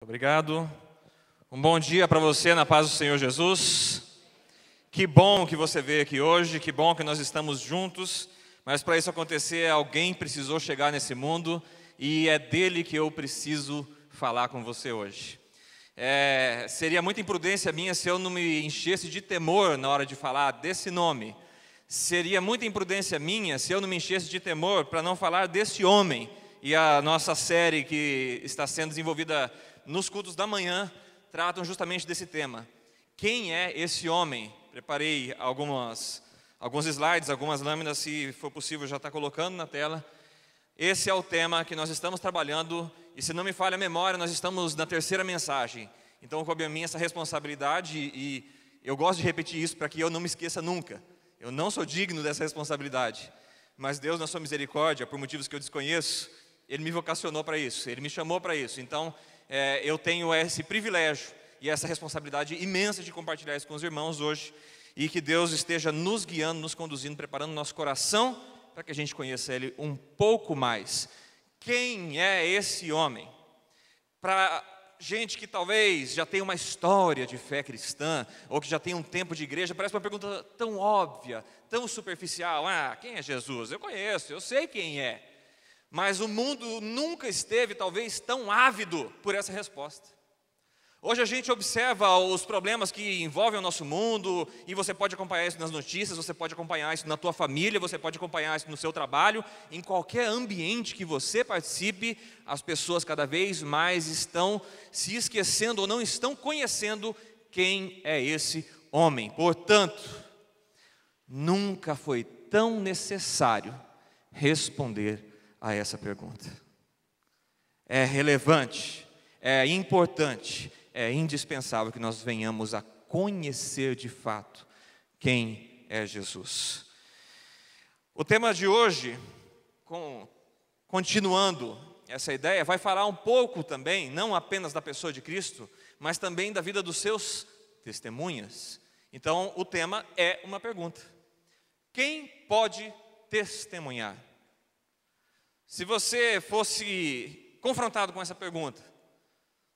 Obrigado. Um bom dia para você na paz do Senhor Jesus. Que bom que você veio aqui hoje, que bom que nós estamos juntos, mas para isso acontecer, alguém precisou chegar nesse mundo e é dele que eu preciso falar com você hoje. Seria muita imprudência minha se eu não me enchesse de temor na hora de falar desse nome. Seria muita imprudência minha se eu não me enchesse de temor para não falar desse homem. E a nossa série que está sendo desenvolvida nos cultos da manhã tratam justamente desse tema. Quem é esse homem? Preparei alguns slides, algumas lâminas, se for possível já está colocando na tela. Esse é o tema que nós estamos trabalhando e, se não me falha a memória, nós estamos na terceira mensagem. Então coube a mim essa responsabilidade e eu gosto de repetir isso para que eu não me esqueça nunca. Eu não sou digno dessa responsabilidade, mas Deus, na sua misericórdia, por motivos que eu desconheço, Ele me vocacionou para isso, Ele me chamou para isso. Então eu tenho esse privilégio e essa responsabilidade imensa de compartilhar isso com os irmãos hoje, e que Deus esteja nos guiando, nos conduzindo, preparando nosso coração para que a gente conheça Ele um pouco mais. Quem é esse homem? Para gente que talvez já tenha uma história de fé cristã, ou que já tem um tempo de igreja, parece uma pergunta tão óbvia, tão superficial. Quem é Jesus? Eu conheço, eu sei quem é. Mas o mundo nunca esteve, talvez, tão ávido por essa resposta. Hoje a gente observa os problemas que envolvem o nosso mundo, e você pode acompanhar isso nas notícias, você pode acompanhar isso na tua família, você pode acompanhar isso no seu trabalho, em qualquer ambiente que você participe, as pessoas cada vez mais estão se esquecendo ou não estão conhecendo quem é esse homem. Portanto, nunca foi tão necessário responder a essa pergunta. É relevante, é importante, é indispensável que nós venhamos a conhecer de fato quem é Jesus. O tema de hoje, continuando essa ideia, vai falar um pouco também, não apenas da pessoa de Cristo, mas também da vida dos seus testemunhas. Então, o tema é uma pergunta: quem pode testemunhar? Se você fosse confrontado com essa pergunta,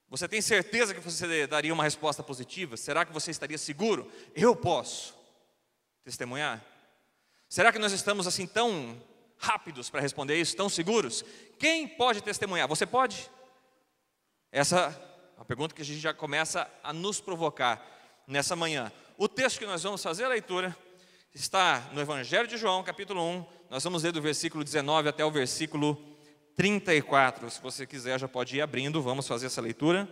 você tem certeza que você daria uma resposta positiva? Será que você estaria seguro? Eu posso testemunhar? Será que nós estamos assim tão rápidos para responder isso, tão seguros? Quem pode testemunhar? Você pode? Essa é uma pergunta que a gente já começa a nos provocar nessa manhã. O texto que nós vamos fazer a leitura está no Evangelho de João, capítulo 1. Nós vamos ler do versículo 19 até o versículo 34. Se você quiser, já pode ir abrindo. Vamos fazer essa leitura.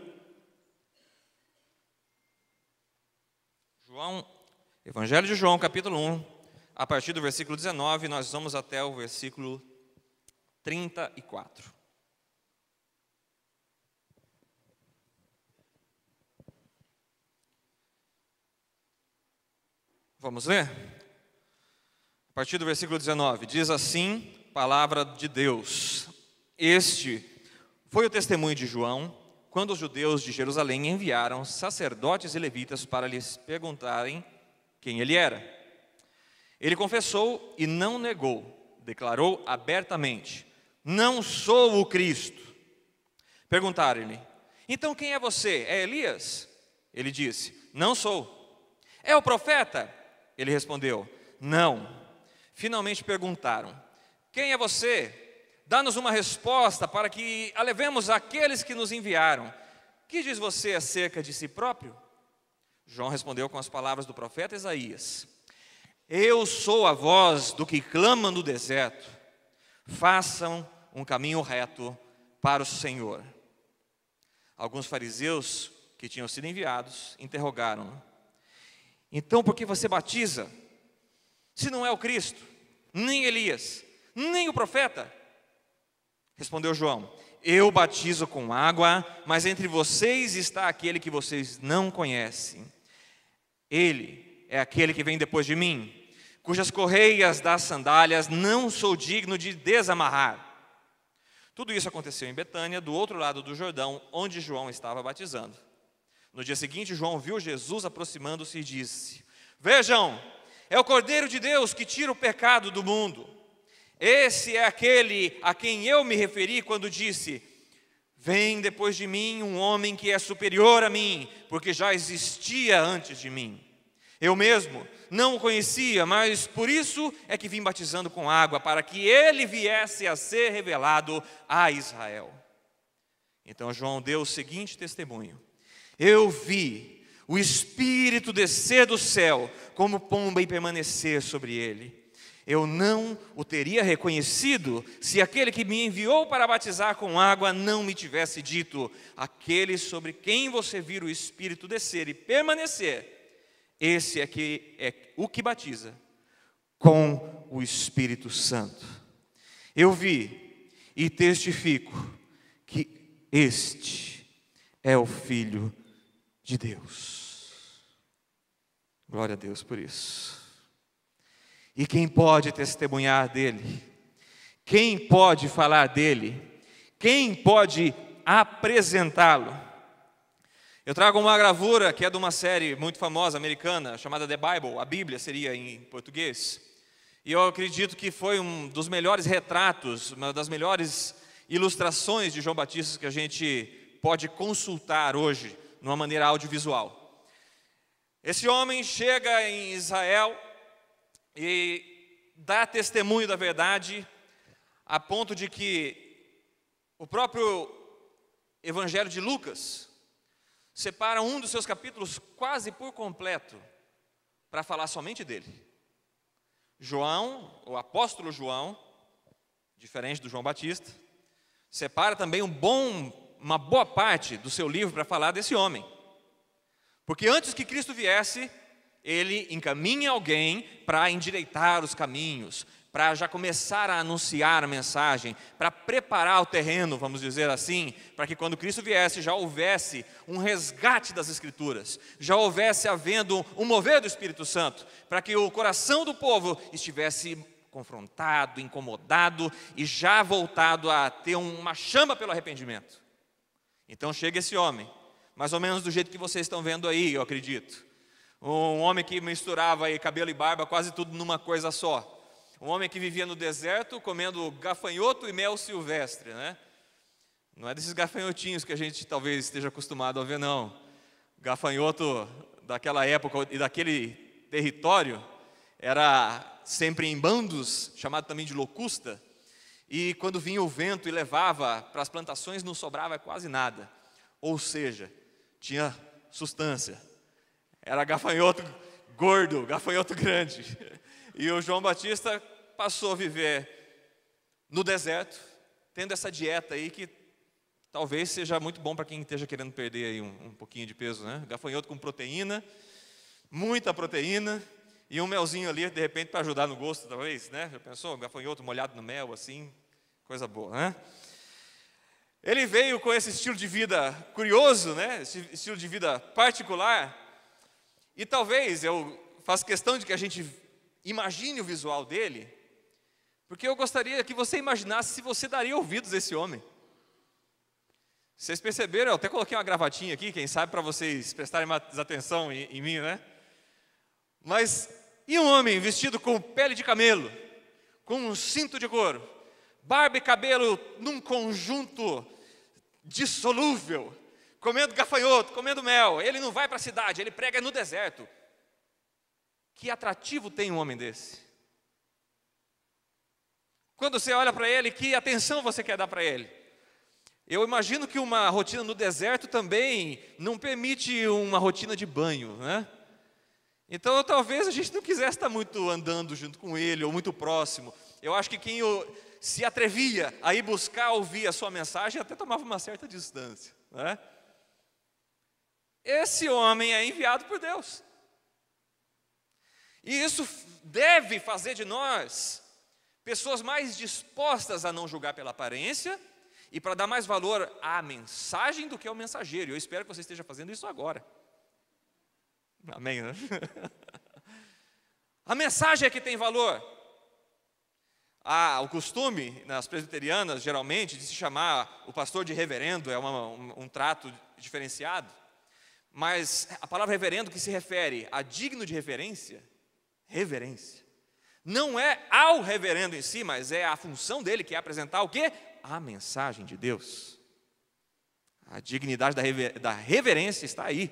Evangelho de João, capítulo 1. A partir do versículo 19, nós vamos até o versículo 34. Vamos ler? A partir do versículo 19, diz assim, palavra de Deus: Este foi o testemunho de João, quando os judeus de Jerusalém enviaram sacerdotes e levitas para lhes perguntarem quem ele era. Ele confessou e não negou, declarou abertamente: Não sou o Cristo. Perguntaram-lhe: Então quem é você? É Elias? Ele disse: Não sou. É o profeta? Ele respondeu: Não. Finalmente perguntaram: Quem é você? Dá-nos uma resposta para que alevemos aqueles que nos enviaram. Que diz você acerca de si próprio? João respondeu com as palavras do profeta Isaías: Eu sou a voz do que clama no deserto. Façam um caminho reto para o Senhor. Alguns fariseus que tinham sido enviados interrogaram-no: Então por que você batiza, se não é o Cristo, nem Elias, nem o profeta? Respondeu João: Eu batizo com água, mas entre vocês está aquele que vocês não conhecem. Ele é aquele que vem depois de mim, cujas correias das sandálias não sou digno de desamarrar. Tudo isso aconteceu em Betânia, do outro lado do Jordão, onde João estava batizando. No dia seguinte, João viu Jesus aproximando-se e disse: Vejam, é o Cordeiro de Deus que tira o pecado do mundo. Esse é aquele a quem eu me referi quando disse: Vem depois de mim um homem que é superior a mim, porque já existia antes de mim. Eu mesmo não o conhecia, mas por isso é que vim batizando com água, para que ele viesse a ser revelado a Israel. Então João deu o seguinte testemunho: eu vi o Espírito descer do céu como pomba e permanecer sobre ele. Eu não o teria reconhecido se aquele que me enviou para batizar com água não me tivesse dito: aquele sobre quem você vir o Espírito descer e permanecer, esse aqui é o que batiza com o Espírito Santo. Eu vi e testifico que este é o Filho de Deus. Glória a Deus por isso. E quem pode testemunhar dele? Quem pode falar dele? Quem pode apresentá-lo? Eu trago uma gravura que é de uma série muito famosa americana, chamada The Bible, a Bíblia seria em português. E eu acredito que foi um dos melhores retratos, uma das melhores ilustrações de João Batista que a gente pode consultar hoje, de uma maneira audiovisual. Esse homem chega em Israel e dá testemunho da verdade, a ponto de que o próprio Evangelho de Lucas separa um dos seus capítulos quase por completo para falar somente dele. João, o apóstolo João, diferente do João Batista, separa também uma boa parte do seu livro para falar desse homem. Porque antes que Cristo viesse, ele encaminha alguém para endireitar os caminhos, para já começar a anunciar a mensagem, para preparar o terreno, vamos dizer assim, para que quando Cristo viesse já houvesse um resgate das Escrituras, já houvesse havendo um mover do Espírito Santo, para que o coração do povo estivesse confrontado, incomodado e já voltado a ter uma chama pelo arrependimento. Então chega esse homem, mais ou menos do jeito que vocês estão vendo aí, eu acredito. Um homem que misturava aí cabelo e barba quase tudo numa coisa só. Um homem que vivia no deserto comendo gafanhoto e mel silvestre, né? Não é desses gafanhotinhos que a gente talvez esteja acostumado a ver, não. Gafanhoto daquela época e daquele território era sempre em bandos, chamado também de locusta. E quando vinha o vento e levava para as plantações, não sobrava quase nada. Ou seja, tinha sustância. Era gafanhoto gordo, gafanhoto grande. E o João Batista passou a viver no deserto, tendo essa dieta aí que talvez seja muito bom para quem esteja querendo perder aí um pouquinho de peso, né? Gafanhoto com proteína, muita proteína, e um melzinho ali, de repente, para ajudar no gosto, talvez, né? Já pensou? Gafanhoto molhado no mel, assim, coisa boa, né? Ele veio com esse estilo de vida curioso, né? Esse estilo de vida particular. E talvez eu faço questão de que a gente imagine o visual dele, porque eu gostaria que você imaginasse se você daria ouvidos a esse homem. Vocês perceberam? Eu até coloquei uma gravatinha aqui, quem sabe para vocês prestarem mais atenção em mim, né? Mas e um homem vestido com pele de camelo, com um cinto de couro, barba e cabelo num conjunto dissolúvel, comendo gafanhoto, comendo mel? Ele não vai para a cidade, ele prega no deserto. Que atrativo tem um homem desse? Quando você olha para ele, que atenção você quer dar para ele? Eu imagino que uma rotina no deserto também não permite uma rotina de banho, né? Então talvez a gente não quisesse estar muito andando junto com ele, ou muito próximo. Eu acho que quem se atrevia a ir buscar ouvir a sua mensagem até tomava uma certa distância, né? Esse homem é enviado por Deus. E isso deve fazer de nós pessoas mais dispostas a não julgar pela aparência e para dar mais valor à mensagem do que ao mensageiro. Eu espero que você esteja fazendo isso agora. Amém, né? A mensagem é que tem valor. O costume nas presbiterianas, geralmente, de se chamar o pastor de reverendo, é um trato diferenciado. Mas a palavra reverendo que se refere a digno de reverência, não é ao reverendo em si, mas é a função dele, que é apresentar o quê? A mensagem de Deus. A dignidade da reverência está aí.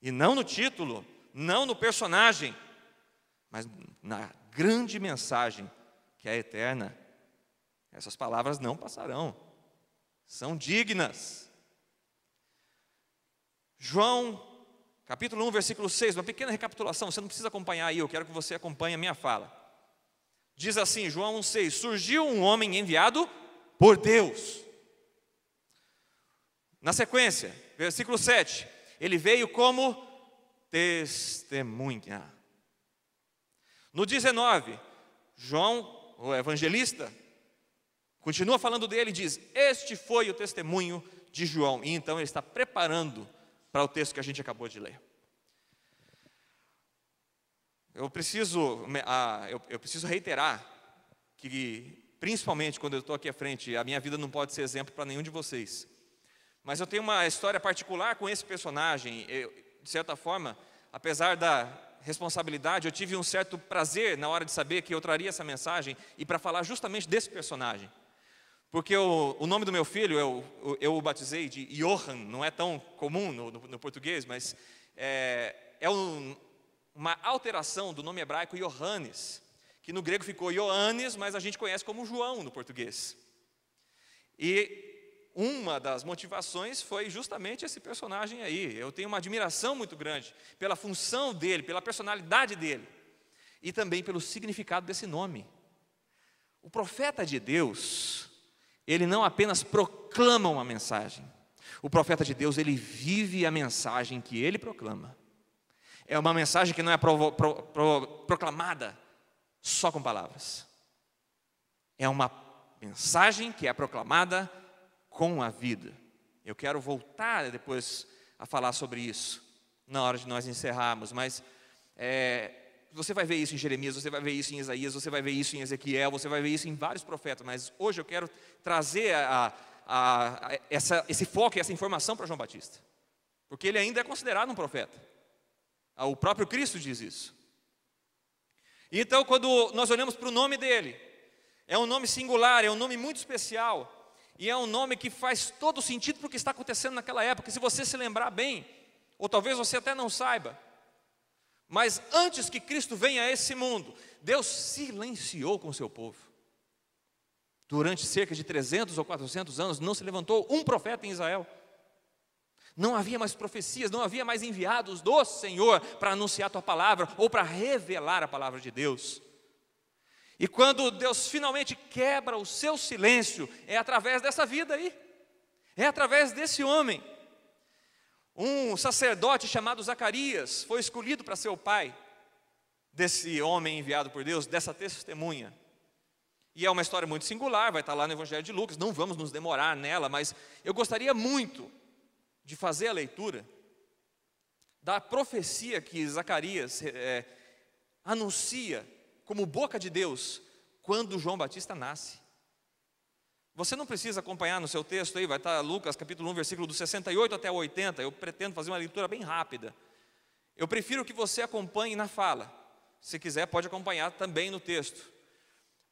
E não no título, não no personagem, mas na grande mensagem que é eterna. Essas palavras não passarão. São dignas. João, capítulo 1, versículo 6, uma pequena recapitulação, você não precisa acompanhar aí, eu quero que você acompanhe a minha fala. Diz assim, João 1,6, surgiu um homem enviado por Deus. Na sequência, versículo 7, ele veio como testemunha. No 19, João, o evangelista, continua falando dele e diz, este foi o testemunho de João. E então ele está preparando para o texto que a gente acabou de ler. Eu preciso reiterar que, principalmente quando eu estou aqui à frente, a minha vida não pode ser exemplo para nenhum de vocês. Mas eu tenho uma história particular com esse personagem. De certa forma, apesar da responsabilidade, eu tive um certo prazer na hora de saber que eu traria essa mensagem e para falar justamente desse personagem. Porque o nome do meu filho, eu o batizei de Johan, não é tão comum no português, mas uma alteração do nome hebraico Johannes, que no grego ficou Ioannes, mas a gente conhece como João no português. E uma das motivações foi justamente esse personagem aí. Eu tenho uma admiração muito grande pela função dele, pela personalidade dele, e também pelo significado desse nome. O profeta de Deus, ele não apenas proclama uma mensagem. O profeta de Deus, ele vive a mensagem que ele proclama. É uma mensagem que não é proclamada só com palavras. É uma mensagem que é proclamada com a vida. Eu quero voltar depois a falar sobre isso, na hora de nós encerrarmos, mas você vai ver isso em Jeremias, você vai ver isso em Isaías, você vai ver isso em Ezequiel, você vai ver isso em vários profetas, mas hoje eu quero trazer esse foco e essa informação para João Batista, porque ele ainda é considerado um profeta. O próprio Cristo diz isso. Então, quando nós olhamos para o nome dele, é um nome singular, é um nome muito especial, e é um nome que faz todo sentido para o que está acontecendo naquela época. Se você se lembrar bem, ou talvez você até não saiba, mas antes que Cristo venha a esse mundo, Deus silenciou com o seu povo. Durante cerca de 300 ou 400 anos, não se levantou um profeta em Israel. Não havia mais profecias, não havia mais enviados do Senhor para anunciar a tua palavra ou para revelar a palavra de Deus. E quando Deus finalmente quebra o seu silêncio, é através dessa vida aí, é através desse homem. Um sacerdote chamado Zacarias foi escolhido para ser o pai desse homem enviado por Deus, dessa testemunha. E é uma história muito singular, vai estar lá no Evangelho de Lucas, não vamos nos demorar nela, mas eu gostaria muito de fazer a leitura da profecia que Zacarias anuncia como boca de Deus quando João Batista nasce. Você não precisa acompanhar no seu texto aí, vai estar Lucas capítulo 1, versículo do 68 até o 80, eu pretendo fazer uma leitura bem rápida. Eu prefiro que você acompanhe na fala, se quiser pode acompanhar também no texto.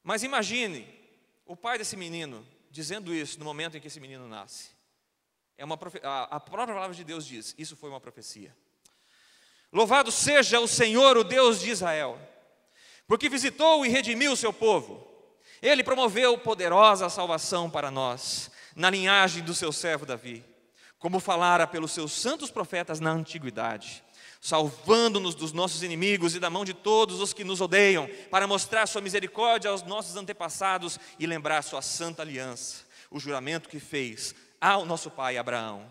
Mas imagine o pai desse menino dizendo isso no momento em que esse menino nasce. A própria palavra de Deus diz, isso foi uma profecia. Louvado seja o Senhor, o Deus de Israel, porque visitou e redimiu o seu povo. Ele promoveu poderosa salvação para nós, na linhagem do seu servo Davi, como falara pelos seus santos profetas na antiguidade, salvando-nos dos nossos inimigos e da mão de todos os que nos odeiam, para mostrar sua misericórdia aos nossos antepassados e lembrar sua santa aliança, o juramento que fez ao nosso pai Abraão,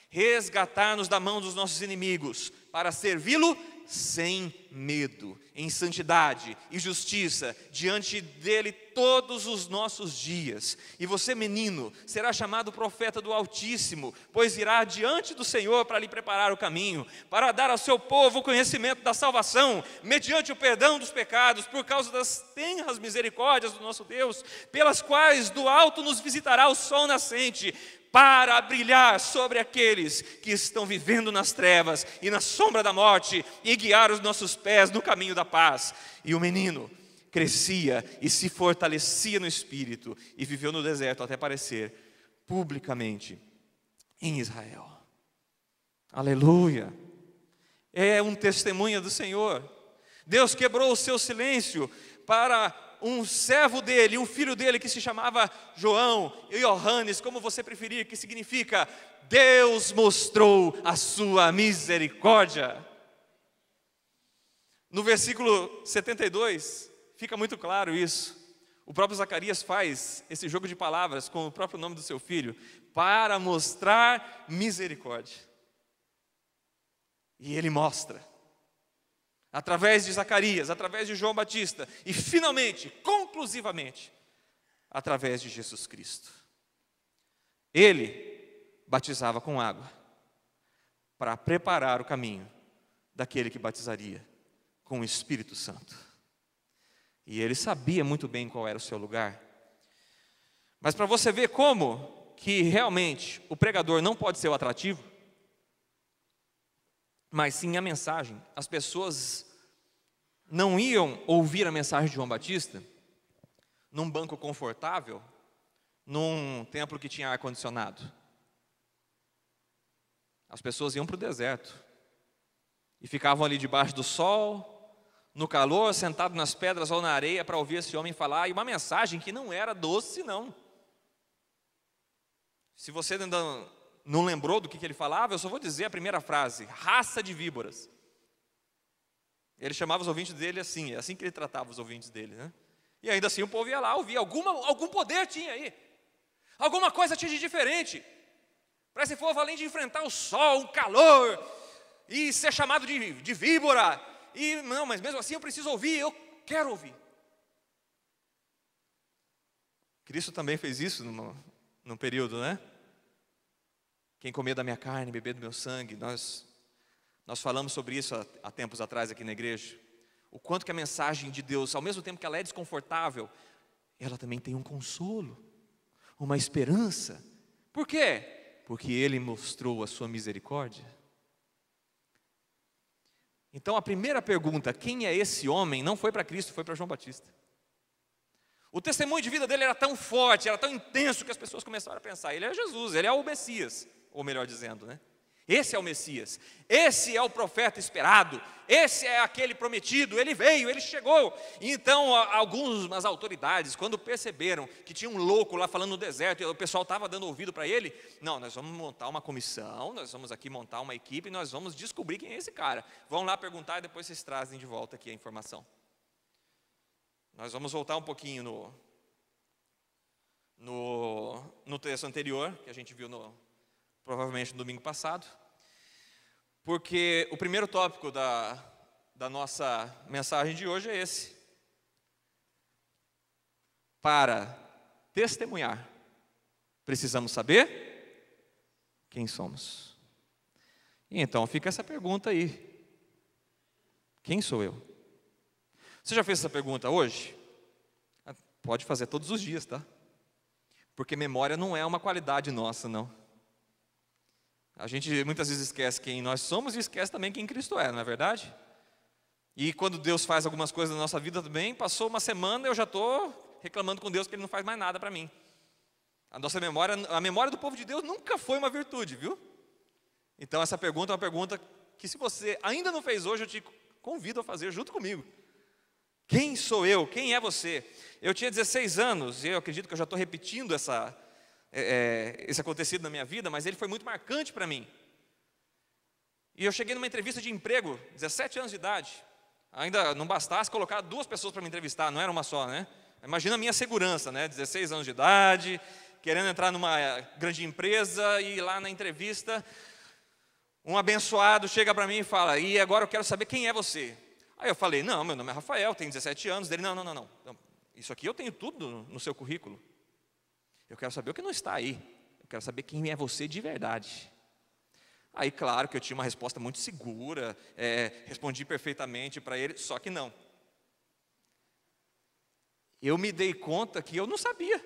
resgatar-nos da mão dos nossos inimigos, para servi-lo sem medo, em santidade e justiça, diante dele todos os nossos dias. E você, menino, será chamado profeta do Altíssimo, pois irá diante do Senhor para lhe preparar o caminho, para dar ao seu povo o conhecimento da salvação, mediante o perdão dos pecados, por causa das tenras misericórdias do nosso Deus, pelas quais do alto nos visitará o sol nascente, para brilhar sobre aqueles que estão vivendo nas trevas e na sombra da morte, e guiar os nossos pés no caminho da paz. E o menino crescia e se fortalecia no espírito, e viveu no deserto até aparecer publicamente em Israel. Aleluia! É um testemunho do Senhor. Deus quebrou o seu silêncio para um servo dele, um filho dele que se chamava João, Iohannes, como você preferir, que significa Deus mostrou a sua misericórdia. No versículo 72, fica muito claro isso. O próprio Zacarias faz esse jogo de palavras com o próprio nome do seu filho, para mostrar misericórdia. E ele mostra, através de Zacarias, através de João Batista, e finalmente, conclusivamente, através de Jesus Cristo. Ele batizava com água, para preparar o caminho daquele que batizaria com o Espírito Santo. E ele sabia muito bem qual era o seu lugar. Mas para você ver como que realmente o pregador não pode ser o atrativo, mas sim a mensagem. As pessoas não iam ouvir a mensagem de João Batista num banco confortável, num templo que tinha ar-condicionado. As pessoas iam para o deserto e ficavam ali debaixo do sol, no calor, sentado nas pedras ou na areia, para ouvir esse homem falar, e uma mensagem que não era doce, não. Se você ainda não lembrou do que ele falava, eu só vou dizer a primeira frase: raça de víboras. Ele chamava os ouvintes dele assim, é assim que ele tratava os ouvintes dele, né? E ainda assim o povo ia lá ouvir, algum poder tinha aí, alguma coisa tinha de diferente, para esse povo, além de enfrentar o sol, o calor, e ser chamado de víbora, e não, mas mesmo assim eu preciso ouvir, eu quero ouvir. Cristo também fez isso num período, né? Quem comer da minha carne, beber do meu sangue, nós falamos sobre isso há tempos atrás aqui na igreja. O quanto que a mensagem de Deus, ao mesmo tempo que ela é desconfortável, ela também tem um consolo, uma esperança. Por quê? Porque Ele mostrou a sua misericórdia. Então a primeira pergunta, quem é esse homem, não foi para Cristo, foi para João Batista. O testemunho de vida dele era tão forte, era tão intenso, que as pessoas começaram a pensar, ele é Jesus, ele é o Messias, ou melhor dizendo, né? Esse é o Messias, esse é o profeta esperado, esse é aquele prometido, ele veio, ele chegou. E então algumas autoridades, quando perceberam que tinha um louco lá falando no deserto, e o pessoal estava dando ouvido para ele, não, nós vamos montar uma comissão, nós vamos aqui montar uma equipe, e nós vamos descobrir quem é esse cara. Vão lá perguntar e depois vocês trazem de volta aqui a informação. Nós vamos voltar um pouquinho no texto anterior, que a gente viu provavelmente no domingo passado, porque o primeiro tópico da nossa mensagem de hoje é esse: para testemunhar, precisamos saber quem somos. E então fica essa pergunta aí: quem sou eu? Você já fez essa pergunta hoje? Pode fazer todos os dias, tá? Porque memória não é uma qualidade nossa, não. A gente muitas vezes esquece quem nós somos e esquece também quem Cristo é, não é verdade? E quando Deus faz algumas coisas na nossa vida também, passou uma semana, eu já estou reclamando com Deus que Ele não faz mais nada para mim. A memória do povo de Deus nunca foi uma virtude, viu? Então essa pergunta é uma pergunta que, se você ainda não fez hoje, eu te convido a fazer junto comigo. Quem sou eu? Quem é você? Eu tinha 16 anos, e eu acredito que eu já estou repetindo esse acontecido na minha vida, mas ele foi muito marcante para mim. E eu cheguei numa entrevista de emprego, 17 anos de idade. Ainda não bastasse colocar 2 pessoas para me entrevistar, não era uma só, né? Imagina a minha segurança, né? 16 anos de idade, querendo entrar numa grande empresa, e lá na entrevista, um abençoado chega para mim e fala: e agora eu quero saber quem é você. Aí eu falei: não, meu nome é Rafael, tenho 17 anos. Dele: não, isso aqui eu tenho tudo no seu currículo. Eu quero saber o que não está aí. Eu quero saber quem é você de verdade. Aí, claro que eu tinha uma resposta muito segura, respondi perfeitamente para ele, só que não. Eu me dei conta que eu não sabia.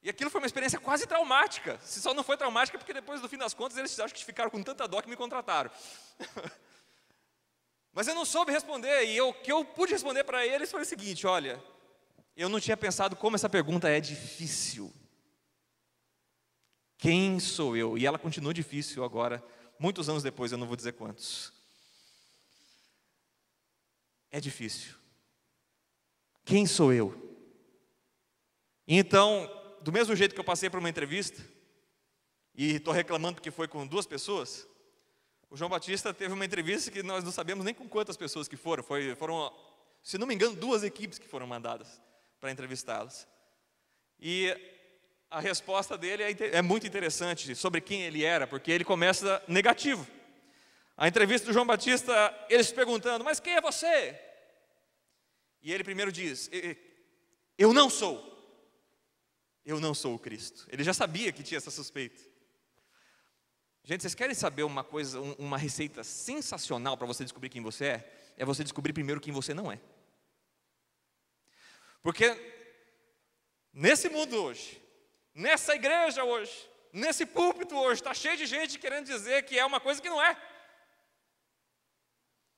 E aquilo foi uma experiência quase traumática. Se só não foi traumática porque depois, no fim das contas, eles acho que ficaram com tanta dó que me contrataram. Mas eu não soube responder, e o que eu pude responder para eles foi o seguinte: olha, eu não tinha pensado como essa pergunta é difícil. Quem sou eu? E ela continua difícil agora, muitos anos depois, eu não vou dizer quantos. É difícil. Quem sou eu? Então, do mesmo jeito que eu passei por uma entrevista, e estou reclamando porque foi com 2 pessoas, o João Batista teve uma entrevista que nós não sabemos nem com quantas pessoas que foram. Foram, se não me engano, 2 equipes que foram mandadas para entrevistá-los. E a resposta dele é muito interessante sobre quem ele era, porque ele começa negativo. A entrevista do João Batista, eles perguntando, mas quem é você? E ele primeiro diz, eu não sou o Cristo. Ele já sabia que tinha essa suspeita. Gente, vocês querem saber uma coisa, uma receita sensacional para você descobrir quem você é? É você descobrir primeiro quem você não é. Porque nesse mundo hoje, nessa igreja hoje, nesse púlpito hoje, está cheio de gente querendo dizer que é uma coisa que não é.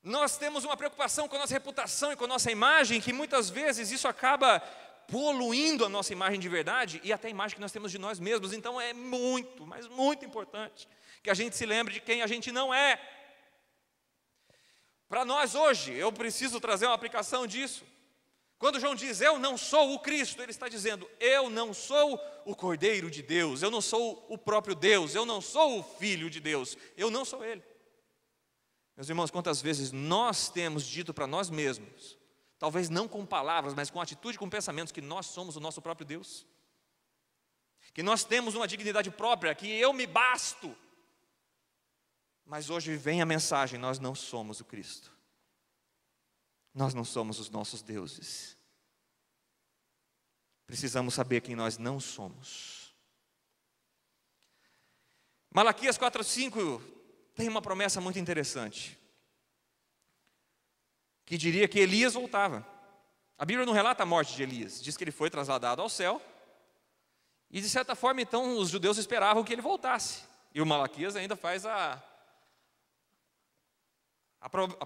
Nós temos uma preocupação com a nossa reputação e com a nossa imagem, que muitas vezes isso acaba poluindo a nossa imagem de verdade e até a imagem que nós temos de nós mesmos. Então é muito, mas muito importante que a gente se lembre de quem a gente não é. Para nós hoje, eu preciso trazer uma aplicação disso. Quando João diz, eu não sou o Cristo, ele está dizendo, eu não sou o Cordeiro de Deus, eu não sou o próprio Deus, eu não sou o Filho de Deus, eu não sou Ele. Meus irmãos, quantas vezes nós temos dito para nós mesmos, talvez não com palavras, mas com atitude, com pensamentos, que nós somos o nosso próprio Deus, que nós temos uma dignidade própria, que eu me basto. Mas hoje vem a mensagem, nós não somos o Cristo. Nós não somos os nossos deuses. Precisamos saber quem nós não somos. Malaquias 4:5 tem uma promessa muito interessante, que diria que Elias voltava. A Bíblia não relata a morte de Elias, diz que ele foi trasladado ao céu, e de certa forma então os judeus esperavam que ele voltasse. E o Malaquias ainda faz a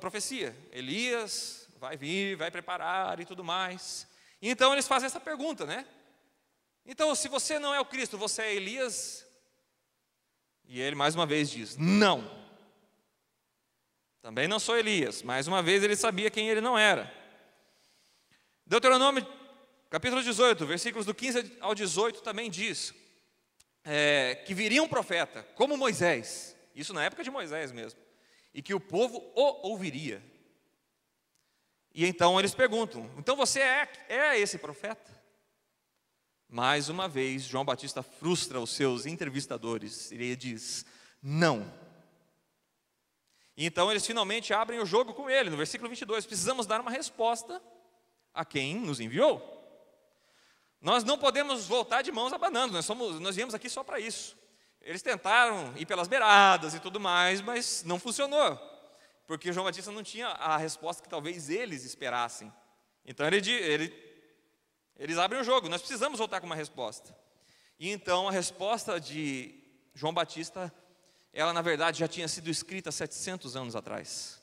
profecia, Elias vai vir, vai preparar e tudo mais. E então eles fazem essa pergunta, né? Então, se você não é o Cristo, você é Elias? E ele mais uma vez diz, não. Também não sou Elias. Mais uma vez ele sabia quem ele não era. Deuteronômio, capítulo 18, versículos do 15 ao 18 também diz que viria um profeta, como Moisés, isso na época de Moisés mesmo, e que o povo o ouviria. E então eles perguntam, então você é esse profeta? Mais uma vez, João Batista frustra os seus entrevistadores, e ele diz, não. E então eles finalmente abrem o jogo com ele, no versículo 22, precisamos dar uma resposta a quem nos enviou. Nós não podemos voltar de mãos abanando, nós viemos aqui só para isso. Eles tentaram ir pelas beiradas e tudo mais, mas não funcionou, porque João Batista não tinha a resposta que talvez eles esperassem. Então eles abrem o jogo, nós precisamos voltar com uma resposta. E então a resposta de João Batista, ela na verdade já tinha sido escrita 700 anos atrás.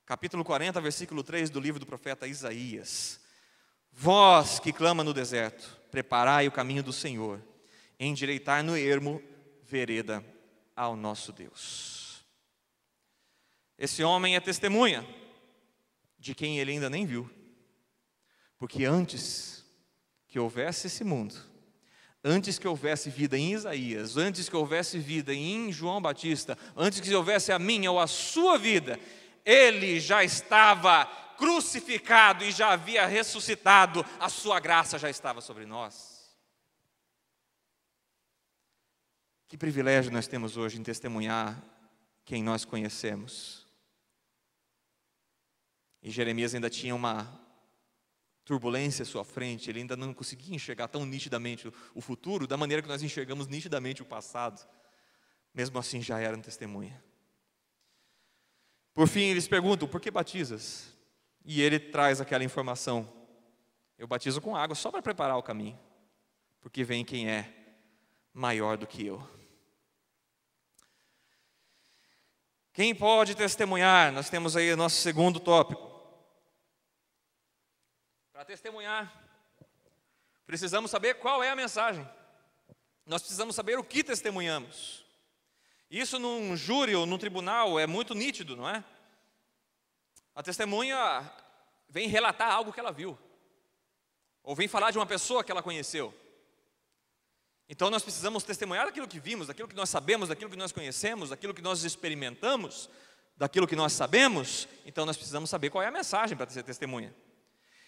Capítulo 40, versículo 3 do livro do profeta Isaías. Vós que clama no deserto, preparai o caminho do Senhor, endireitar no ermo vereda ao nosso Deus. Esse homem é testemunha de quem ele ainda nem viu. Porque antes que houvesse esse mundo, antes que houvesse vida em Isaías, antes que houvesse vida em João Batista, antes que houvesse a minha ou a sua vida, ele já estava crucificado e já havia ressuscitado, a sua graça já estava sobre nós. Que privilégio nós temos hoje em testemunhar quem nós conhecemos. E Jeremias ainda tinha uma turbulência à sua frente, ele ainda não conseguia enxergar tão nitidamente o futuro, da maneira que nós enxergamos nitidamente o passado. Mesmo assim já era um testemunha. Por fim eles perguntam, por que batizas? E ele traz aquela informação, eu batizo com água só para preparar o caminho, porque vem quem é maior do que eu. Quem pode testemunhar? Nós temos aí o nosso segundo tópico. Para testemunhar, precisamos saber qual é a mensagem. nós precisamos saber o que testemunhamos. Isso num júri ou num tribunal é muito nítido, não é? A testemunha vem relatar algo que ela viu, ou vem falar de uma pessoa que ela conheceu. Então nós precisamos testemunhar daquilo que vimos, daquilo que nós sabemos, daquilo que nós conhecemos, daquilo que nós experimentamos, daquilo que nós sabemos. Então nós precisamos saber qual é a mensagem para ser testemunha.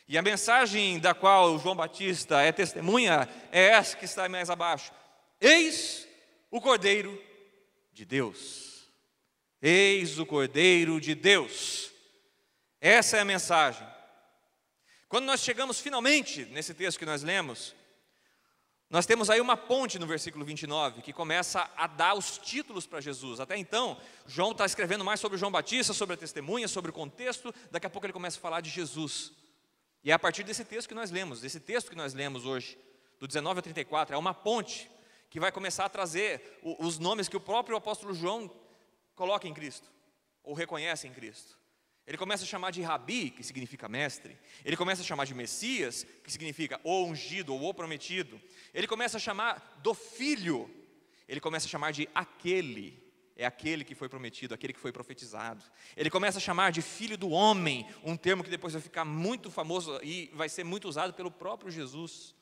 E a mensagem da qual João Batista é testemunha é essa que está mais abaixo: eis o Cordeiro de Deus. Eis o Cordeiro de Deus. Essa é a mensagem. Quando nós chegamos finalmente nesse texto que nós lemos, nós temos aí uma ponte no versículo 29, que começa a dar os títulos para Jesus. Até então, João está escrevendo mais sobre João Batista, sobre a testemunha, sobre o contexto. Daqui a pouco ele começa a falar de Jesus. E é a partir desse texto que nós lemos, hoje, do 19 ao 34, é uma ponte que vai começar a trazer os nomes que o próprio apóstolo João coloca em Cristo, ou reconhece em Cristo. Ele começa a chamar de Rabi, que significa mestre. Ele começa a chamar de Messias, que significa o ungido ou o prometido. Ele começa a chamar do Filho. Ele começa a chamar de aquele. É aquele que foi prometido, aquele que foi profetizado. Ele começa a chamar de Filho do Homem, um termo que depois vai ficar muito famoso e vai ser muito usado pelo próprio Jesus.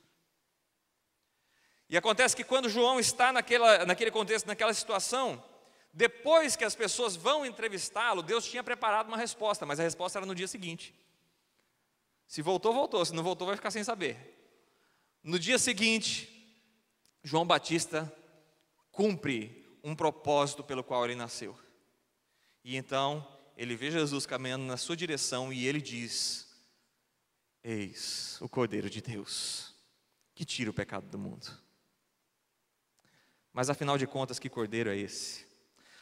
E acontece que quando João está naquele contexto, naquela situação, depois que as pessoas vão entrevistá-lo, Deus tinha preparado uma resposta, mas a resposta era no dia seguinte. Se voltou, voltou. Se não voltou, vai ficar sem saber. No dia seguinte, João Batista cumpre um propósito pelo qual ele nasceu. E então, ele vê Jesus caminhando na sua direção e ele diz: eis o Cordeiro de Deus, que tira o pecado do mundo. Mas afinal de contas, que cordeiro é esse?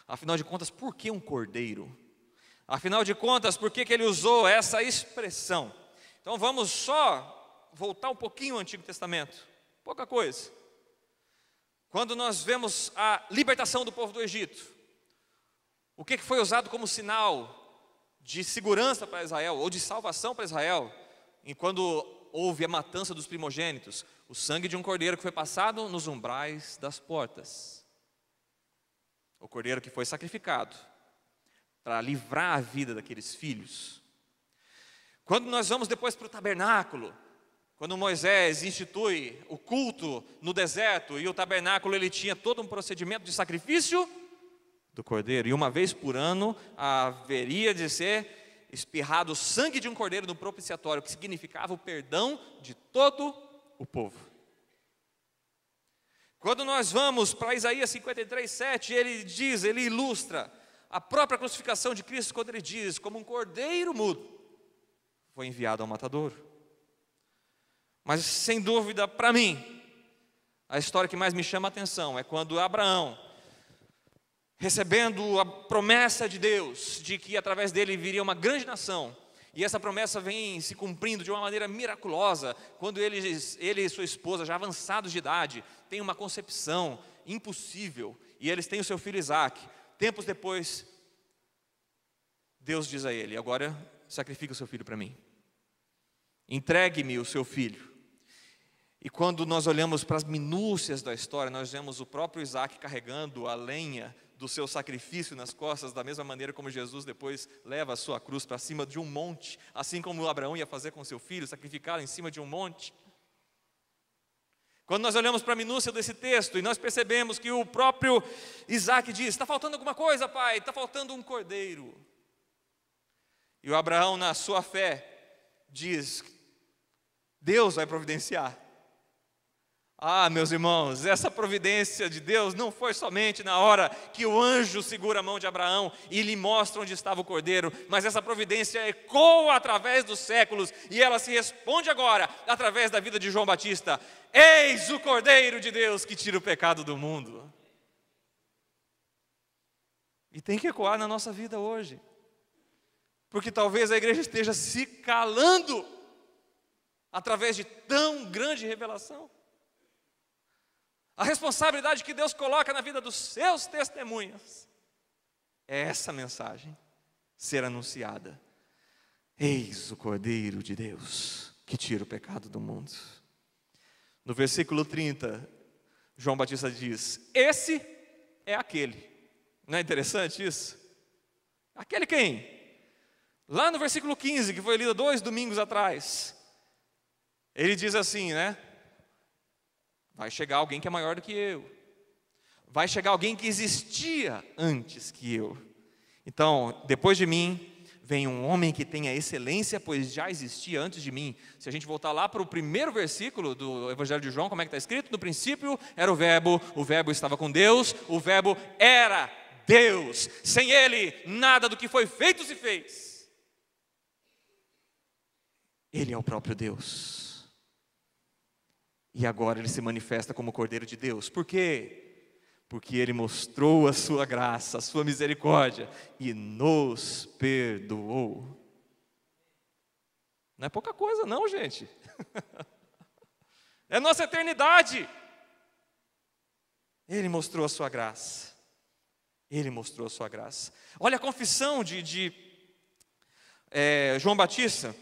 Afinal de contas, por que um cordeiro? Afinal de contas, por que ele usou essa expressão? Então vamos só voltar um pouquinho ao Antigo Testamento, pouca coisa. Quando nós vemos a libertação do povo do Egito, o que foi usado como sinal de segurança para Israel, ou de salvação para Israel, quando houve a matança dos primogênitos? O sangue de um cordeiro que foi passado nos umbrais das portas. O cordeiro que foi sacrificado para livrar a vida daqueles filhos. Quando nós vamos depois para o tabernáculo, quando Moisés institui o culto no deserto, e o tabernáculo ele tinha todo um procedimento de sacrifício do cordeiro, e uma vez por ano haveria de ser espirrado o sangue de um cordeiro no propiciatório, que significava o perdão de todo o povo. Quando nós vamos para Isaías 53:7, ele ilustra a própria crucificação de Cristo, quando ele diz: como um cordeiro mudo foi enviado ao matadouro. Mas sem dúvida, para mim, a história que mais me chama a atenção é quando Abraão, recebendo a promessa de Deus, de que através dele viria uma grande nação, e essa promessa vem se cumprindo de uma maneira miraculosa, quando ele e sua esposa, já avançados de idade, têm uma concepção impossível, e eles têm o seu filho Isaac. Tempos depois, Deus diz a ele: agora sacrifica o seu filho para mim, entregue-me o seu filho. E quando nós olhamos para as minúcias da história, nós vemos o próprio Isaac carregando a lenha do seu sacrifício nas costas, da mesma maneira como Jesus depois leva a sua cruz para cima de um monte, assim como Abraão ia fazer com seu filho, sacrificá-lo em cima de um monte. Quando nós olhamos para a minúcia desse texto, e nós percebemos que o próprio Isaac diz: está faltando alguma coisa, pai, está faltando um cordeiro. E o Abraão, na sua fé, diz: Deus vai providenciar. Ah, meus irmãos, essa providência de Deus não foi somente na hora que o anjo segura a mão de Abraão e lhe mostra onde estava o cordeiro, mas essa providência ecoa através dos séculos, e ela se responde agora através da vida de João Batista: eis o Cordeiro de Deus que tira o pecado do mundo. E tem que ecoar na nossa vida hoje, porque talvez a igreja esteja se calando através de tão grande revelação. A responsabilidade que Deus coloca na vida dos seus testemunhas é essa mensagem ser anunciada: eis o Cordeiro de Deus que tira o pecado do mundo. No versículo 30, João Batista diz: esse é aquele. Não é interessante isso? Aquele quem? Lá no versículo 15, que foi lido 2 domingos atrás, ele diz assim, né? Vai chegar alguém que é maior do que eu. Vai chegar alguém que existia antes que eu. Então, depois de mim, vem um homem que tem a excelência, pois já existia antes de mim. Se a gente voltar lá para o primeiro versículo do Evangelho de João, como é que está escrito? No princípio era o Verbo estava com Deus, o Verbo era Deus. Sem Ele, nada do que foi feito se fez. Ele é o próprio Deus. E agora Ele se manifesta como o Cordeiro de Deus. Por quê? Porque Ele mostrou a sua graça, a sua misericórdia e nos perdoou. Não é pouca coisa não, gente. É nossa eternidade. Ele mostrou a sua graça. Ele mostrou a sua graça. Olha a confissão de João Batista.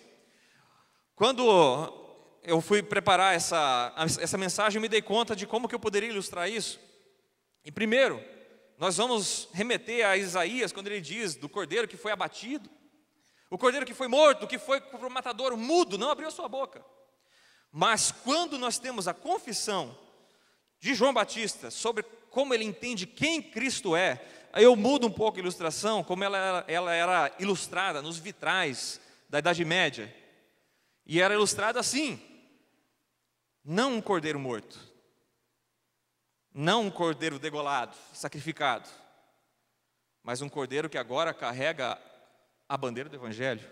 Quando eu fui preparar essa mensagem, eu me dei conta de como que eu poderia ilustrar isso. E primeiro, nós vamos remeter a Isaías, quando ele diz do cordeiro que foi abatido, o cordeiro que foi morto, que foi para o matadouro, mudo, não abriu a sua boca. Mas quando nós temos a confissão de João Batista sobre como ele entende quem Cristo é, aí eu mudo um pouco a ilustração, como ela era ilustrada nos vitrais da Idade Média. E era ilustrada assim: não um cordeiro morto, não um cordeiro degolado, sacrificado, mas um cordeiro que agora carrega a bandeira do Evangelho.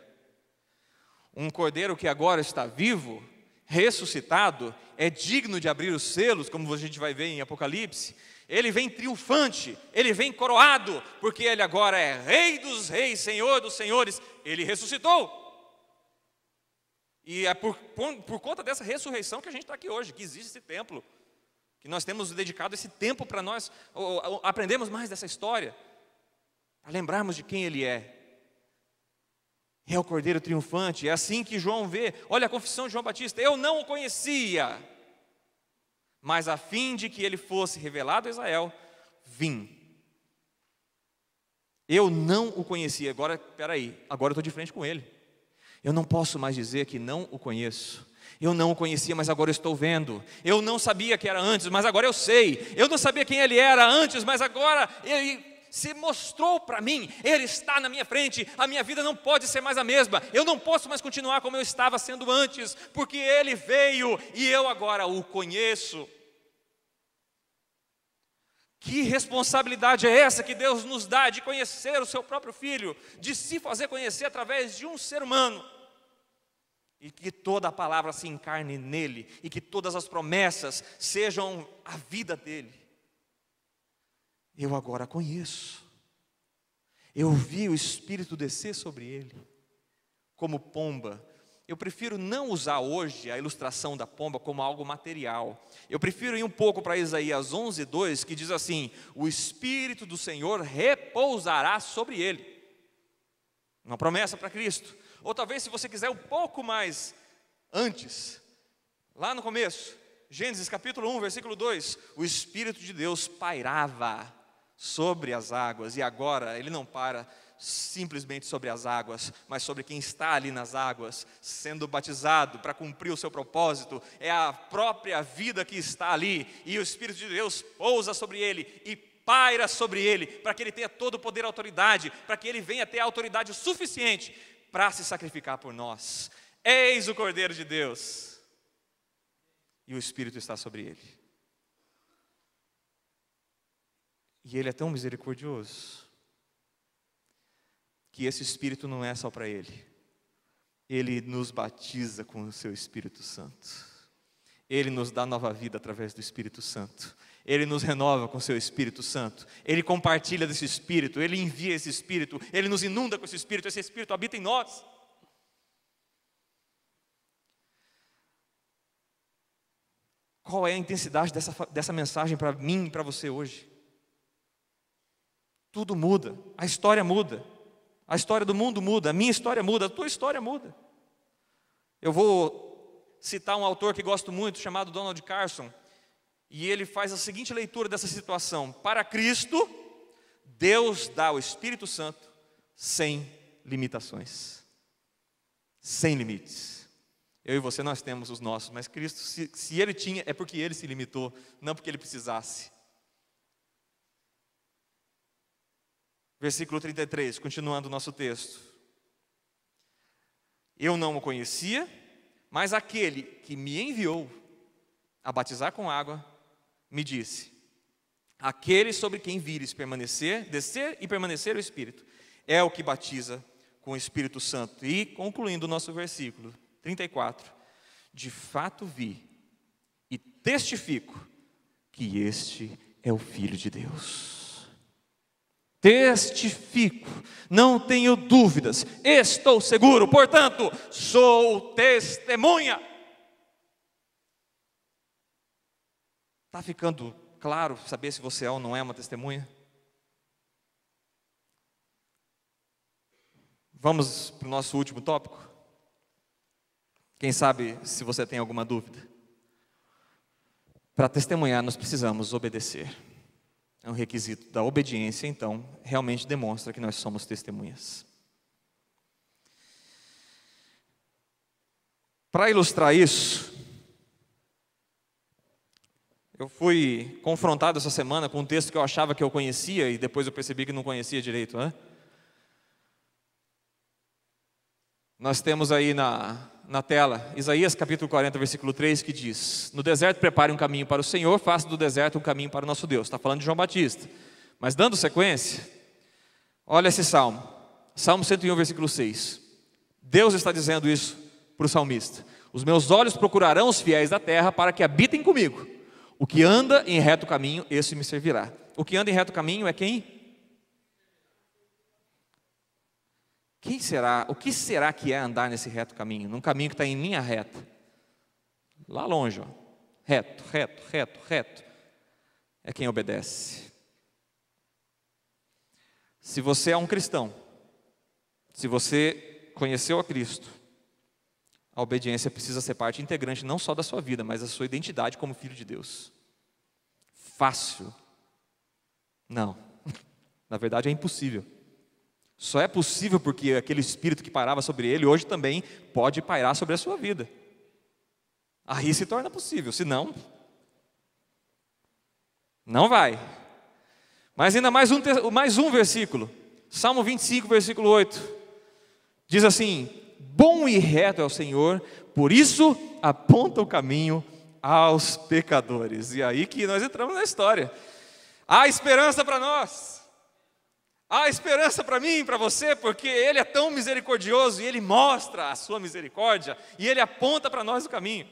Um cordeiro que agora está vivo, ressuscitado, é digno de abrir os selos, como a gente vai ver em Apocalipse. Ele vem triunfante, ele vem coroado, porque ele agora é Rei dos reis, Senhor dos senhores. Ele ressuscitou. E é por conta dessa ressurreição que a gente está aqui hoje, que existe esse templo, que nós temos dedicado esse tempo para nós aprendermos mais dessa história, para lembrarmos de quem Ele é. É o Cordeiro triunfante, é assim que João vê. Olha a confissão de João Batista: eu não o conhecia, mas a fim de que ele fosse revelado a Israel, vim. Eu não o conhecia, agora eu estou de frente com ele. Eu não posso mais dizer que não o conheço. Eu não o conhecia, mas agora eu estou vendo. Eu não sabia que era antes, mas agora eu sei. Eu não sabia quem ele era antes, mas agora ele se mostrou para mim. Ele está na minha frente. A minha vida não pode ser mais a mesma. Eu não posso mais continuar como eu estava sendo antes, porque ele veio e eu agora o conheço. Que responsabilidade é essa que Deus nos dá de conhecer o seu próprio Filho, de se fazer conhecer através de um ser humano, e que toda a palavra se encarne nele, e que todas as promessas sejam a vida dele. Eu agora conheço, eu vi o Espírito descer sobre ele, como pomba. Eu prefiro não usar hoje a ilustração da pomba como algo material. Eu prefiro ir um pouco para Isaías 11:2, que diz assim: o Espírito do Senhor repousará sobre ele. Uma promessa para Cristo. Ou talvez, se você quiser um pouco mais antes, lá no começo, Gênesis capítulo 1, versículo 2, o Espírito de Deus pairava sobre as águas, e agora ele não para simplesmente sobre as águas, mas sobre quem está ali nas águas, sendo batizado para cumprir o seu propósito. É a própria vida que está ali, e o Espírito de Deus pousa sobre ele e paira sobre ele, para que ele tenha todo o poder e autoridade, para que ele venha ter a autoridade suficiente para se sacrificar por nós. Eis o Cordeiro de Deus, e o Espírito está sobre ele. E ele é tão misericordioso, que esse Espírito não é só para ele. Ele nos batiza com o seu Espírito Santo. Ele nos dá nova vida através do Espírito Santo. Ele nos renova com o seu Espírito Santo. Ele compartilha desse Espírito, Ele envia esse Espírito, Ele nos inunda com esse Espírito habita em nós. Qual é a intensidade dessa mensagem para mim e para você hoje? Tudo muda, a história muda. A história do mundo muda, a minha história muda, a tua história muda. Eu vou citar um autor que gosto muito, chamado Donald Carson. E ele faz a seguinte leitura dessa situação: para Cristo, Deus dá o Espírito Santo sem limitações, sem limites. Eu e você, nós temos os nossos, mas Cristo, se ele tinha, é porque ele se limitou, não porque ele precisasse. Versículo 33, continuando o nosso texto. Eu não o conhecia, mas aquele que me enviou a batizar com água, me disse: aquele sobre quem vires descer e permanecer o Espírito, é o que batiza com o Espírito Santo. E concluindo o nosso versículo 34, de fato vi e testifico que este é o Filho de Deus. Testifico, não tenho dúvidas, estou seguro, portanto, sou testemunha. Está ficando claro saber se você é ou não é uma testemunha? Vamos para o nosso último tópico? Quem sabe se você tem alguma dúvida? Para testemunhar, nós precisamos obedecer. É um requisito da obediência, então, realmente demonstra que nós somos testemunhas. Para ilustrar isso, eu fui confrontado essa semana com um texto que eu achava que eu conhecia e depois eu percebi que não conhecia direito, né? Nós temos aí na tela, Isaías capítulo 40, versículo 3, que diz: no deserto prepare um caminho para o Senhor, faça do deserto um caminho para o nosso Deus. Está falando de João Batista. Mas dando sequência, olha esse salmo, Salmo 101, versículo 6. Deus está dizendo isso para o salmista: os meus olhos procurarão os fiéis da terra para que habitem comigo. O que anda em reto caminho, esse me servirá. O que anda em reto caminho é quem? Quem será? O que será que é andar nesse reto caminho? Num caminho que está em linha reta. Lá longe, ó. Reto, reto, reto, reto. É quem obedece. Se você é um cristão, se você conheceu a Cristo, a obediência precisa ser parte integrante não só da sua vida, mas da sua identidade como filho de Deus. Fácil? Não. Na verdade é impossível. Só é possível porque aquele espírito que pairava sobre ele hoje também pode pairar sobre a sua vida. Aí se torna possível, senão, não vai. Mas ainda mais um versículo, Salmo 25, versículo 8, diz assim: bom e reto é o Senhor, por isso aponta o caminho aos pecadores. E aí que nós entramos na história. Há esperança para nós. Há esperança para mim e para você, porque Ele é tão misericordioso e Ele mostra a sua misericórdia e Ele aponta para nós o caminho.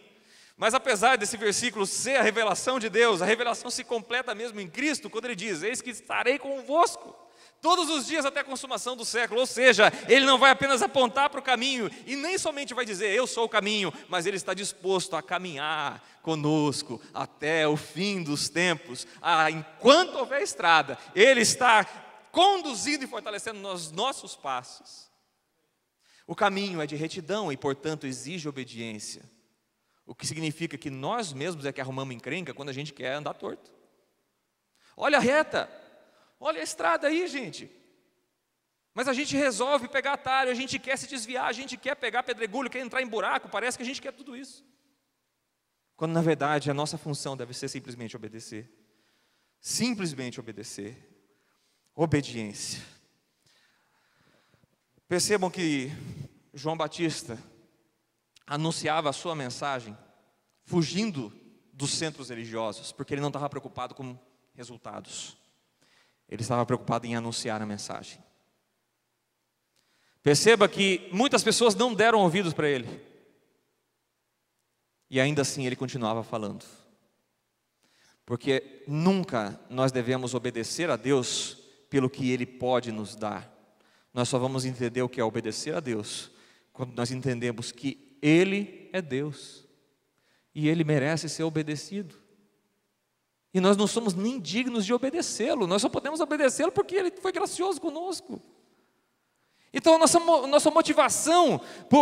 Mas apesar desse versículo ser a revelação de Deus, a revelação se completa mesmo em Cristo, quando Ele diz: eis que estarei convosco todos os dias até a consumação do século. Ou seja, Ele não vai apenas apontar para o caminho e nem somente vai dizer eu sou o caminho, mas Ele está disposto a caminhar conosco até o fim dos tempos. Enquanto houver estrada, Ele está conduzindo e fortalecendo os nossos passos. O caminho é de retidão e, portanto, exige obediência. O que significa que nós mesmos é que arrumamos encrenca quando a gente quer andar torto. Olha a reta, olha a estrada aí, gente. Mas a gente resolve pegar atalho, a gente quer se desviar, a gente quer pegar pedregulho, quer entrar em buraco, parece que a gente quer tudo isso. Quando, na verdade, a nossa função deve ser simplesmente obedecer. Simplesmente obedecer. Obediência. Percebam que João Batista anunciava a sua mensagem fugindo dos centros religiosos, porque ele não estava preocupado com resultados. Ele estava preocupado em anunciar a mensagem. Perceba que muitas pessoas não deram ouvidos para ele. E ainda assim ele continuava falando. Porque nunca nós devemos obedecer a Deus pelo que Ele pode nos dar. Nós só vamos entender o que é obedecer a Deus quando nós entendemos que Ele é Deus e Ele merece ser obedecido. E nós não somos nem dignos de obedecê-lo, nós só podemos obedecê-lo porque Ele foi gracioso conosco. Então a nossa motivação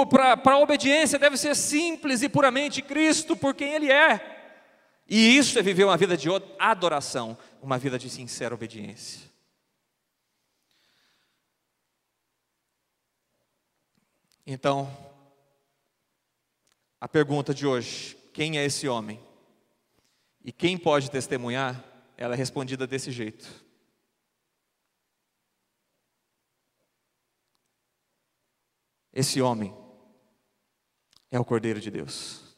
para a obediência deve ser simples e puramente Cristo, por quem Ele é. E isso é viver uma vida de adoração, uma vida de sincera obediência. Então, a pergunta de hoje, quem é esse homem? E quem pode testemunhar? Ela é respondida desse jeito. Esse homem é o Cordeiro de Deus,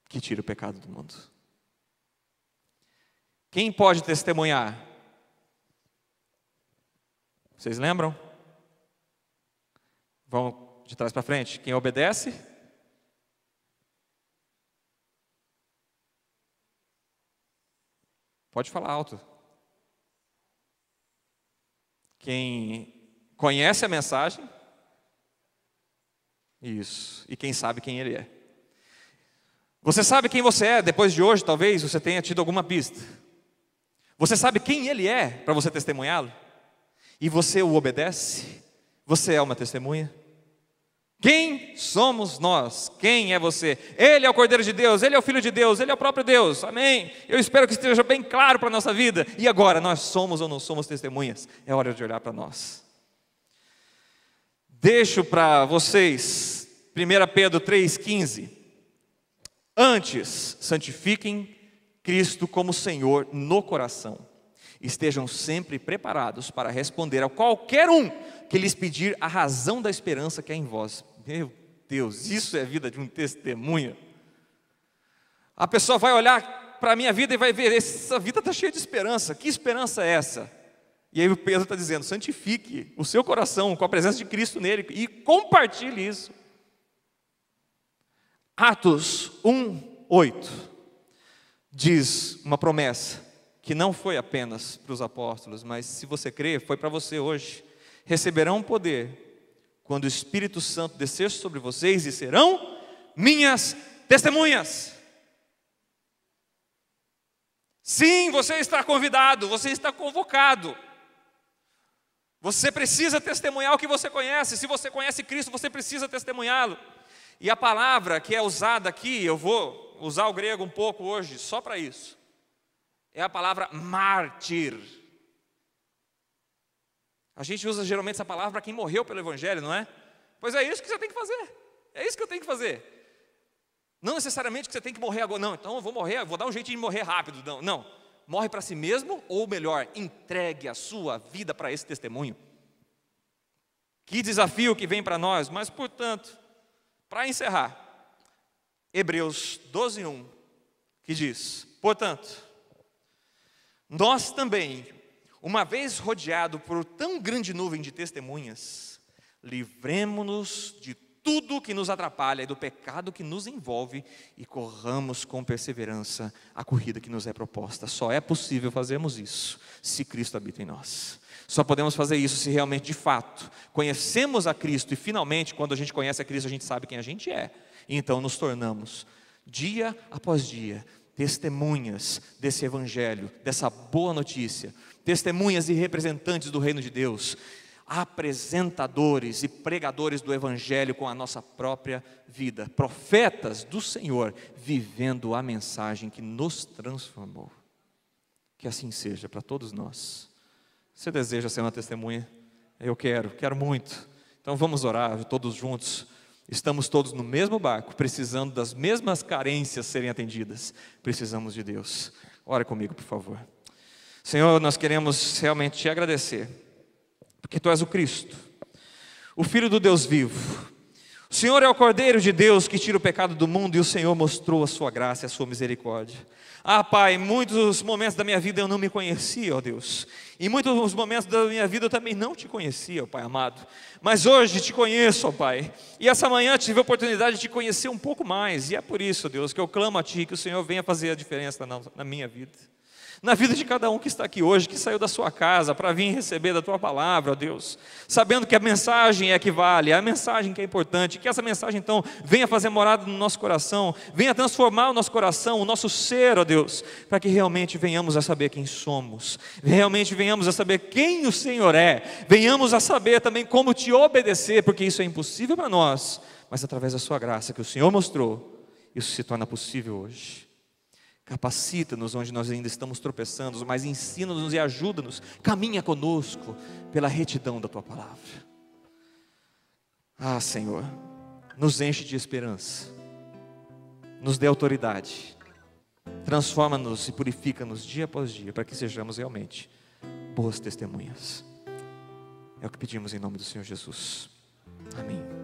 que tira o pecado do mundo. Quem pode testemunhar? Vocês lembram? Vamos de trás para frente. Quem obedece? Pode falar alto. Quem conhece a mensagem? Isso. E quem sabe quem ele é? Você sabe quem você é depois de hoje? Talvez você tenha tido alguma pista. Você sabe quem ele é para você testemunhá-lo? E você o obedece? Você é uma testemunha? Quem somos nós? Quem é você? Ele é o Cordeiro de Deus, Ele é o Filho de Deus, Ele é o próprio Deus, amém? Eu espero que esteja bem claro para a nossa vida. E agora, nós somos ou não somos testemunhas? É hora de olhar para nós. Deixo para vocês 1 Pedro 3,15. Antes, santifiquem Cristo como Senhor no coração. Estejam sempre preparados para responder a qualquer um que lhes pedir a razão da esperança que é em vós. Meu Deus, isso é vida de um testemunho. A pessoa vai olhar para a minha vida e vai ver, essa vida está cheia de esperança. Que esperança é essa? E aí o Pedro está dizendo, santifique o seu coração com a presença de Cristo nele e compartilhe isso. Atos 1:8 diz uma promessa que não foi apenas para os apóstolos, mas se você crer, foi para você hoje. Receberão poder quando o Espírito Santo descer sobre vocês e serão minhas testemunhas. Sim, você está convidado, você está convocado. Você precisa testemunhar o que você conhece. Se você conhece Cristo, você precisa testemunhá-lo. E a palavra que é usada aqui, eu vou usar o grego um pouco hoje, só para isso. É a palavra mártir. A gente usa geralmente essa palavra para quem morreu pelo Evangelho, não é? Pois é isso que você tem que fazer. É isso que eu tenho que fazer. Não necessariamente que você tem que morrer agora. Não, então eu vou morrer, vou dar um jeitinho de morrer rápido. Não, não. Morre para si mesmo, ou melhor, entregue a sua vida para esse testemunho. Que desafio que vem para nós. Mas, portanto, para encerrar, Hebreus 12:1, que diz, portanto, nós também, uma vez rodeado por tão grande nuvem de testemunhas, livremo-nos de tudo que nos atrapalha e do pecado que nos envolve e corramos com perseverança a corrida que nos é proposta. Só é possível fazermos isso se Cristo habita em nós. Só podemos fazer isso se realmente, de fato, conhecemos a Cristo e finalmente, quando a gente conhece a Cristo, a gente sabe quem a gente é. E então nos tornamos, dia após dia, testemunhas desse Evangelho, dessa boa notícia, testemunhas e representantes do reino de Deus, apresentadores e pregadores do Evangelho com a nossa própria vida, profetas do Senhor, vivendo a mensagem que nos transformou. Que assim seja para todos nós. Você deseja ser uma testemunha? Eu quero muito. Então vamos orar todos juntos. Estamos todos no mesmo barco, precisando das mesmas carências serem atendidas. Precisamos de Deus. Ora comigo, por favor. Senhor, nós queremos realmente te agradecer, porque Tu és o Cristo, o Filho do Deus vivo. O Senhor é o Cordeiro de Deus que tira o pecado do mundo, e o Senhor mostrou a sua graça e a sua misericórdia. Ah, Pai, em muitos momentos da minha vida eu não me conhecia, ó Deus. Em muitos momentos da minha vida eu também não te conhecia, ó Pai amado. Mas hoje te conheço, ó Pai. E essa manhã tive a oportunidade de te conhecer um pouco mais. E é por isso, Deus, que eu clamo a Ti, que o Senhor venha fazer a diferença na minha vida. Na vida de cada um que está aqui hoje, que saiu da sua casa para vir receber da Tua palavra, ó Deus, sabendo que a mensagem é que vale, é a mensagem que é importante, que essa mensagem então venha fazer morada no nosso coração, venha transformar o nosso coração, o nosso ser, ó Deus, para que realmente venhamos a saber quem somos, realmente venhamos a saber quem o Senhor é, venhamos a saber também como Te obedecer, porque isso é impossível para nós, mas através da Sua graça que o Senhor mostrou, isso se torna possível hoje. Capacita-nos onde nós ainda estamos tropeçando, mas ensina-nos e ajuda-nos. Caminha conosco pela retidão da Tua palavra. Ah, Senhor, nos enche de esperança. Nos dê autoridade. Transforma-nos e purifica-nos dia após dia, para que sejamos realmente boas testemunhas. É o que pedimos em nome do Senhor Jesus. Amém.